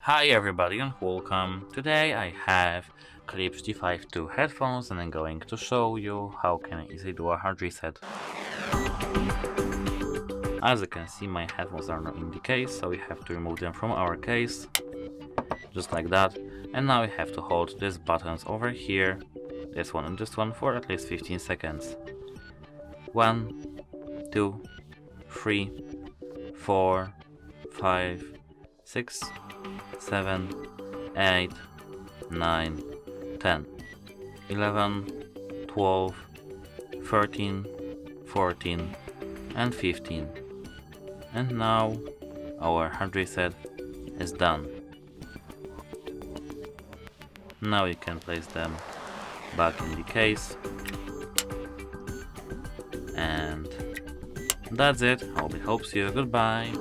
Hi everybody and welcome. Today I have Klipsch T5 2 headphones and I'm going to show you how can I easily do a hard reset. As you can see, my headphones are not in the case, so we have to remove them from our case, just like that. And now we have to hold these buttons over here, this one and this one, for at least 15 seconds. 1, 2, 3, 4, 5, 6, 7, 8, 9, 10, 11, 12, 13, 14, and 15. And now our hard reset is done. Now you can place them back in the case. And that's it. Hope it helps you. Goodbye.